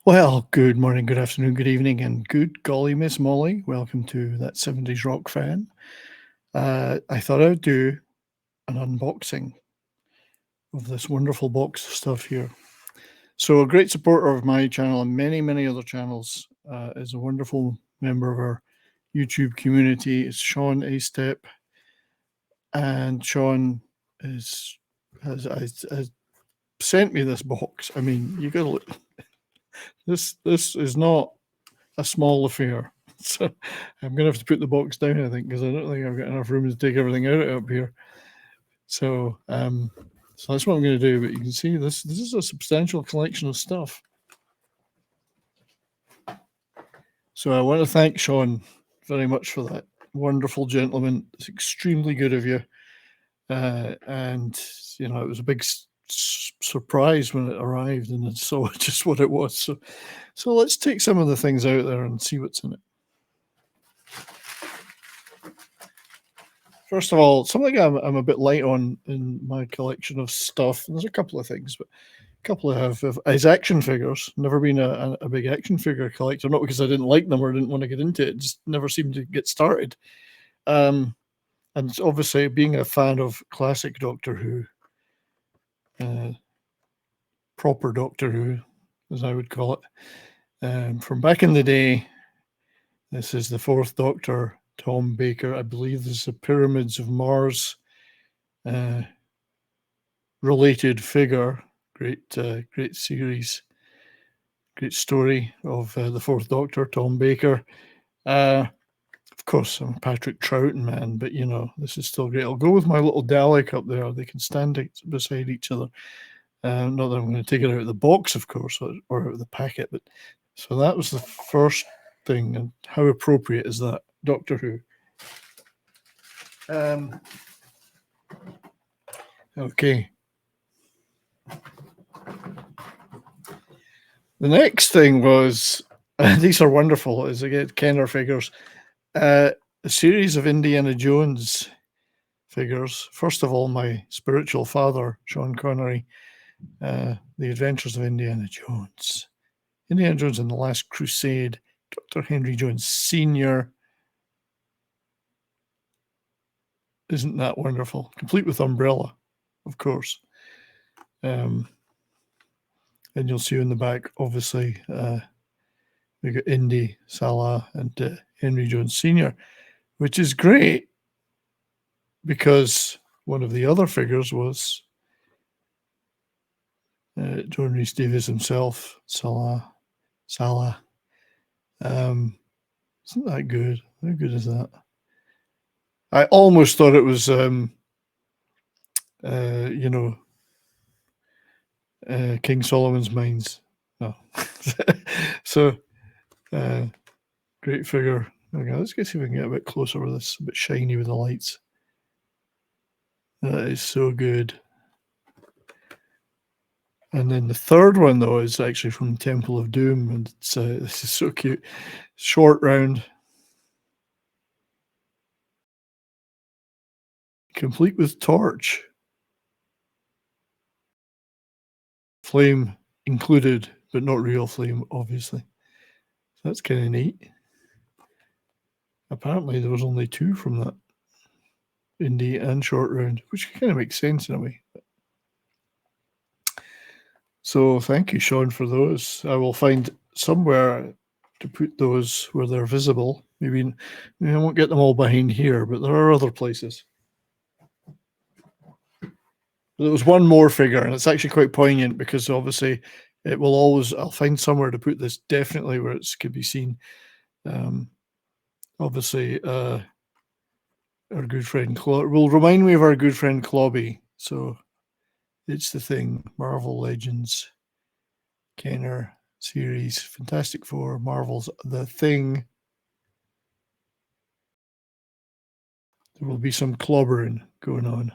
Well, good morning, good afternoon, good evening, and good golly, Miss Molly. Welcome to that 70s rock fan. I thought I would do an unboxing of this wonderful box of stuff here. So, a great supporter of my channel and many, many other channels is a wonderful member of our YouTube community. It's Sean Estep, and Sean has sent me this box. I mean, you got to look. This is not a small affair. So I'm going to have to put the box down, I think, because I don't think I've got enough room to take everything out up here. So that's what I'm going to do. But you can see this is a substantial collection of stuff. So I want to thank Sean very much for that. Wonderful gentleman. It's extremely good of you. And, you know, it was a big surprise when it arrived and I saw just what it was. So let's take some of the things out there and see what's in it. First of all, something I'm a bit light on in my collection of stuff. And there's a couple of things, but a couple I have is action figures. Never been a big action figure collector, not because I didn't like them or didn't want to get into it. Just never seemed to get started. And obviously, being a fan of classic Doctor Who, proper Doctor Who, as I would call it, from back in the day. This is the Fourth Doctor, Tom Baker. I believe this is the Pyramids of Mars related figure. Great series, great story of the Fourth Doctor, Tom Baker. Of course, I'm a Patrick Troughton man, but you know, this is still great. I'll go with my little Dalek up there. They can stand beside each other. Not that I'm going to take it out of the box, of course, or out of the packet, but so that was the first thing. And how appropriate is that? Doctor Who. Okay. The next thing was, these are wonderful, is again Kenner figures. A series of Indiana Jones figures. First of all, my spiritual father, Sean Connery, The Adventures of Indiana Jones. Indiana Jones and the Last Crusade, Dr. Henry Jones Sr. Isn't that wonderful? Complete with umbrella, of course. And you'll see in the back, obviously, we got Indy, Salah, and Henry Jones Sr., which is great because one of the other figures was John Rhys Davies himself, Salah. Isn't that good? How good is that? I almost thought it was, King Solomon's Mines. No. So, great figure. Okay, let's see if we can get a bit closer with this, a bit shiny with the lights. That is so good. And then the third one, though, is actually from Temple of Doom, and this is so cute. Short round, complete with torch, flame included, but not real flame, obviously. So that's kind of neat. Apparently, there was only two from that, Indy and short round, which kind of makes sense in a way. So thank you, Sean, for those. I will find somewhere to put those where they're visible. Maybe I won't get them all behind here, but there are other places. There was one more figure, and it's actually quite poignant because obviously it will always, I'll find somewhere to put this definitely where it could be seen. Obviously, our good friend will remind me of our good friend Clobby. So it's the Thing, Marvel Legends, Kenner series, Fantastic Four, Marvel's The Thing. There will be some clobbering going on.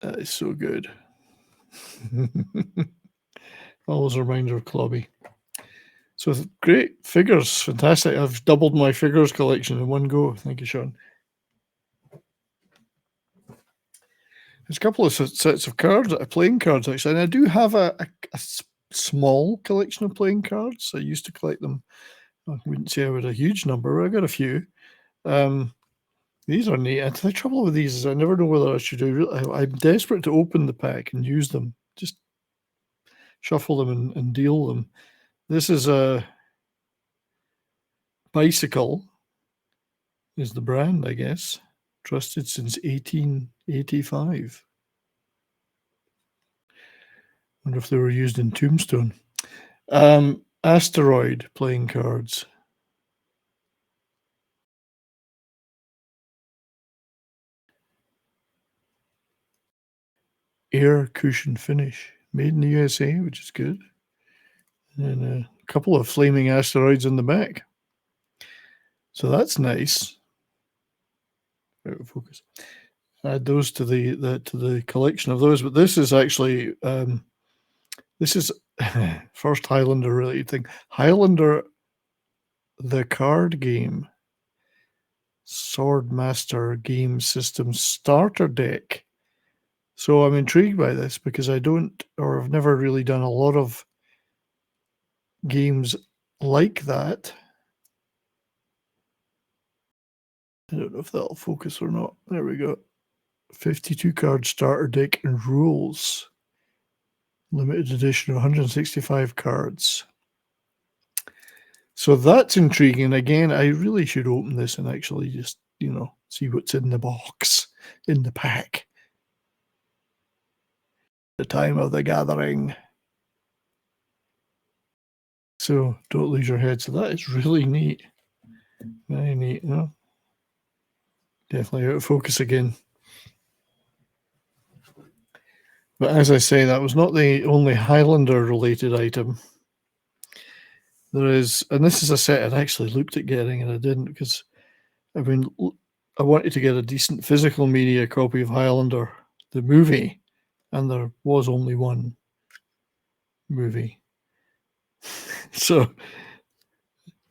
That is so good. Always a reminder of Clobby. So great figures, fantastic. I've doubled my figures collection in one go. Thank you, Sean. There's a couple of sets of cards, playing cards actually, and I do have a small collection of playing cards. I used to collect them. I wouldn't say I had a huge number, but I got a few. These are neat. And the trouble with these is I never know whether I should do. I'm desperate to open the pack and use them. Just shuffle them and deal them. This is a Bicycle, is the brand, I guess. Trusted since 1885. Wonder if they were used in Tombstone. Asteroid playing cards. Air cushion finish. Made in the USA, which is good. And a couple of flaming asteroids in the back. So that's nice. Out of focus. Add those to the collection of those. But this is actually this is first Highlander related thing. Highlander, the card game, Swordmaster game system starter deck. So I'm intrigued by this because I don't, or I've never really done a lot of games like that. I don't know if that'll focus or not. There we go. 52 card starter deck and rules. Limited edition, 165 cards. So that's intriguing. Again, I really should open this and actually just, see what's in the box, in the pack. The time of the gathering. So don't lose your head. So that is really neat. Very neat. Definitely out of focus again. But as I say, that was not the only Highlander related item. There is, and this is a set I'd actually looked at getting and I didn't because I wanted to get a decent physical media copy of Highlander, the movie, and there was only one movie. So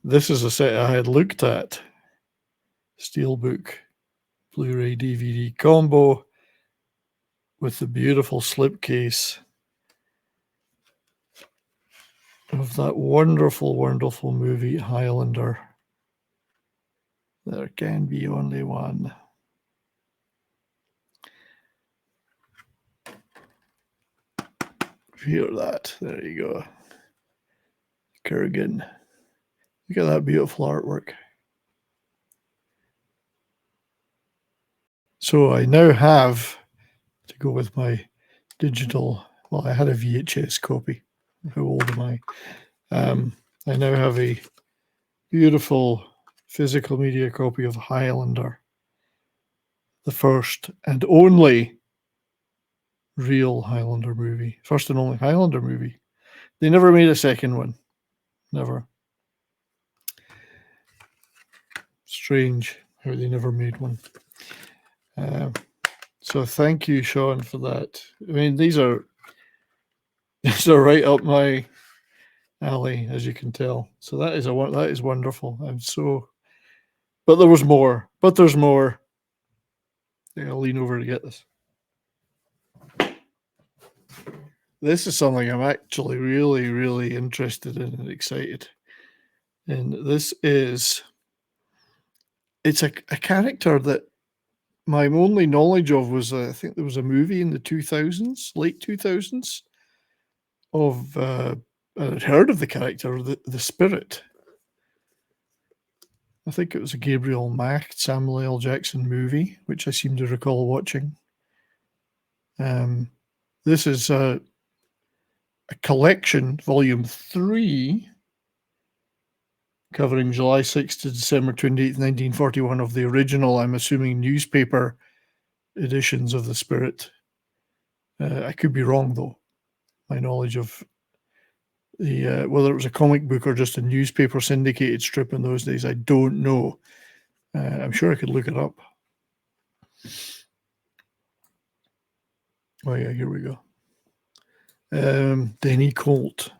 this is a set I had looked at. Steelbook, Blu-ray DVD combo with the beautiful slipcase of that wonderful, wonderful movie, Highlander. There can be only one. Hear that. There you go. Kurgan. Look at that beautiful artwork. So I now have, to go with my digital, well, I had a VHS copy. How old am I? I now have a beautiful physical media copy of Highlander, the first and only real Highlander movie. First and only Highlander movie. They never made a second one. Never. Strange how they never made one. So thank you, Sean, for that. I mean, these are right up my alley, as you can tell. So that is wonderful. But there was more. But there's more. I'll lean over to get this. This is something I'm actually really, really interested in and excited. And this is, it's a character that my only knowledge of was, I think there was a movie in the 2000s, late 2000s, of, I'd heard of the character, the Spirit. I think it was a Gabriel Macht, Samuel L. Jackson movie, which I seem to recall watching. This is a collection, volume 3, covering July 6th to December 28th, 1941, of the original, I'm assuming, newspaper editions of the Spirit. I could be wrong, though. My knowledge of the whether it was a comic book or just a newspaper syndicated strip in those days, I don't know. I'm sure I could look it up. Oh yeah, here we go. Denny Colt,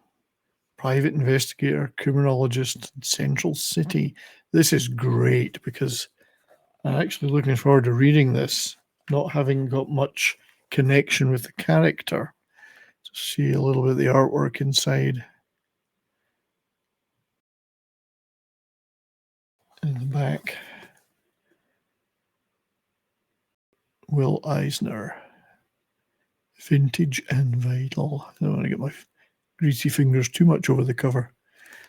private investigator, criminologist, Central City. This is great because I'm actually looking forward to reading this, not having got much connection with the character. See a little bit of the artwork inside. In the back, Will Eisner, vintage and vital. I don't want to get my greasy fingers too much over the cover.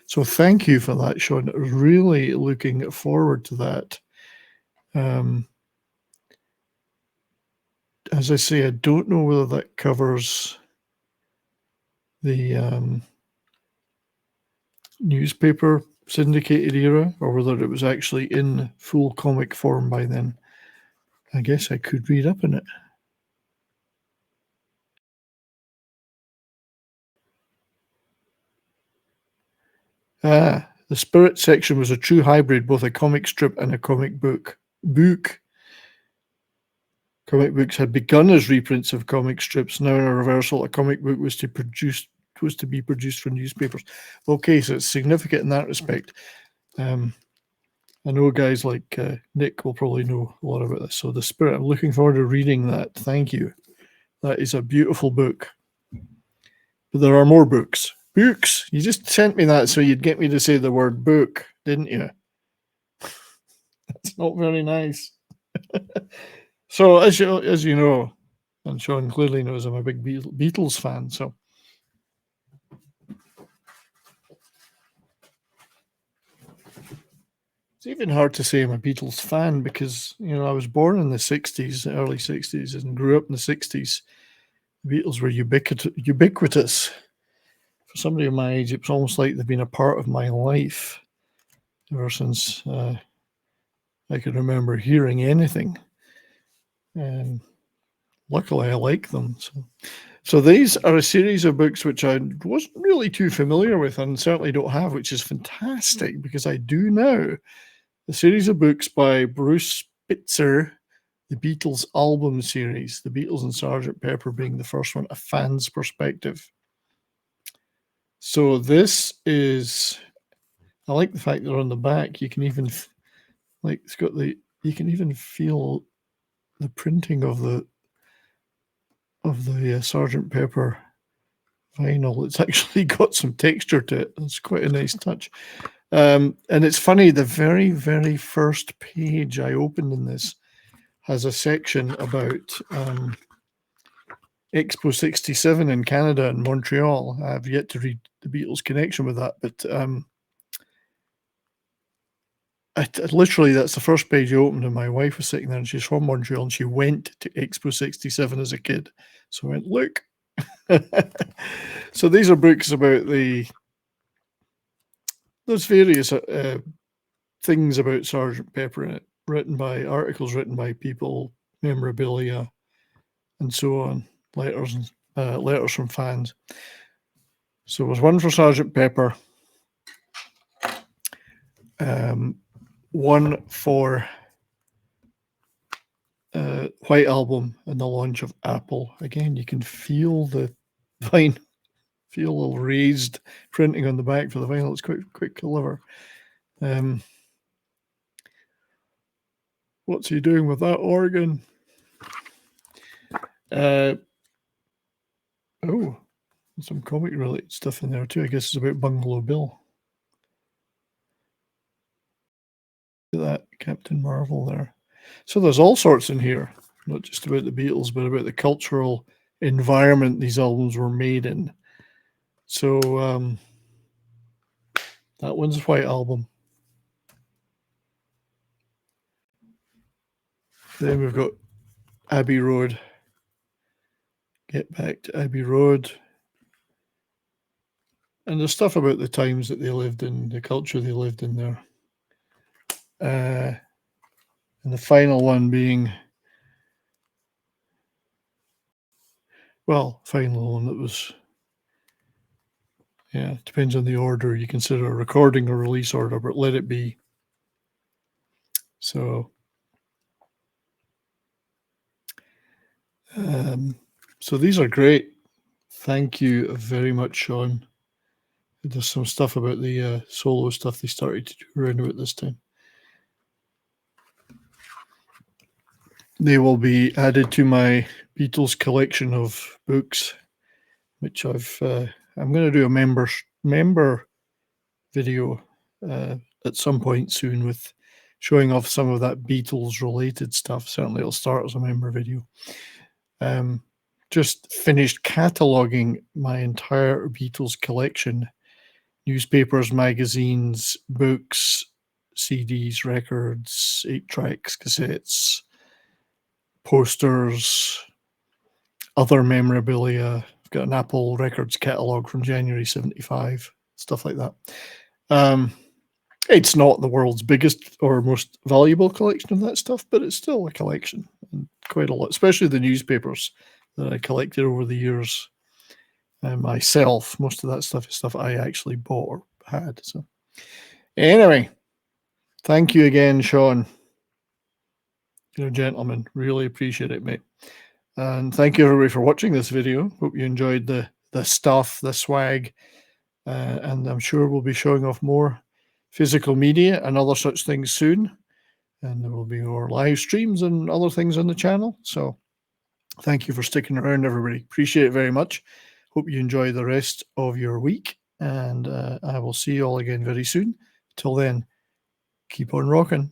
So thank you for that, Sean. I was really looking forward to that. As I say, I don't know whether that covers the newspaper syndicated era or whether it was actually in full comic form by then. I guess I could read up on it. The Spirit section was a true hybrid, both a comic strip and a comic book. Comic books had begun as reprints of comic strips. Now, in a reversal, a comic book was to be produced for newspapers. Okay, so it's significant in that respect. I know guys like Nick will probably know a lot about this. So, The Spirit, I'm looking forward to reading that. Thank you. That is a beautiful book. But there are more books. Books. You just sent me that so you'd get me to say the word book, didn't you? That's not very nice. So as you know, and Sean clearly knows, I'm a big Beatles fan. So it's even hard to say I'm a Beatles fan because I was born in the '60s, early '60s, and grew up in the '60s. The Beatles were ubiquitous. For somebody of my age, it's almost like they've been a part of my life ever since I can remember hearing anything. And luckily, I like them. So these are a series of books which I wasn't really too familiar with and certainly don't have, which is fantastic because I do now. A series of books by Bruce Spitzer, the Beatles album series, the Beatles and Sgt. Pepper being the first one, a fan's perspective. So this is, I like the fact that on the back you can even, you can even feel the printing of the Sgt. Pepper vinyl. It's actually got some texture to it. It's quite a nice touch. And it's funny, the very, very first page I opened in this has a section about Expo 67 in Canada and Montreal. I've yet to read the Beatles connection with that, but literally that's the first page I opened and my wife was sitting there and she's from Montreal and she went to Expo 67 as a kid. So I went, look. So these are books about there's various things about Sgt. Pepper in it, articles written by people, memorabilia, and so on, letters from fans. So there's one for Sgt. Pepper, one for White Album and the launch of Apple. Again, you can feel the vinyl, feel a little raised printing on the back for the vinyl. It's quite clever. What's he doing with that organ? Some comic related stuff in there too. I guess it's about Bungalow Bill. Look at that, Captain Marvel there. So there's all sorts in here, not just about the Beatles, but about the cultural environment these albums were made in. So that one's White Album. Then we've got Abbey Road. Get Back to Abbey Road. And there's stuff about the times that they lived in, the culture they lived in there. And the final one being, final one that was, depends on the order you consider a recording or release order, but Let It Be. So these are great. Thank you very much, Sean. There's some stuff about the solo stuff they started to do around about this time. They will be added to my Beatles collection of books, which I'm going to do a member video at some point soon with showing off some of that Beatles related stuff. Certainly it'll start as a member video. Just finished cataloguing my entire Beatles collection: newspapers, magazines, books, CDs, records, 8-tracks, cassettes, posters, other memorabilia. I've got an Apple Records catalogue from January 75, stuff like that. It's not the world's biggest or most valuable collection of that stuff, but it's still a collection, and quite a lot, especially the newspapers that I collected over the years myself. Most of that stuff is stuff I actually bought or had. So anyway, thank you again, Sean. You're a gentleman. Really appreciate it, mate. And thank you, everybody, for watching this video. Hope you enjoyed the stuff, the swag, and I'm sure we'll be showing off more physical media and other such things soon. And there will be more live streams and other things on the channel. So thank you for sticking around, everybody. Appreciate it very much. Hope you enjoy the rest of your week. And I will see you all again very soon. Till then, keep on rocking.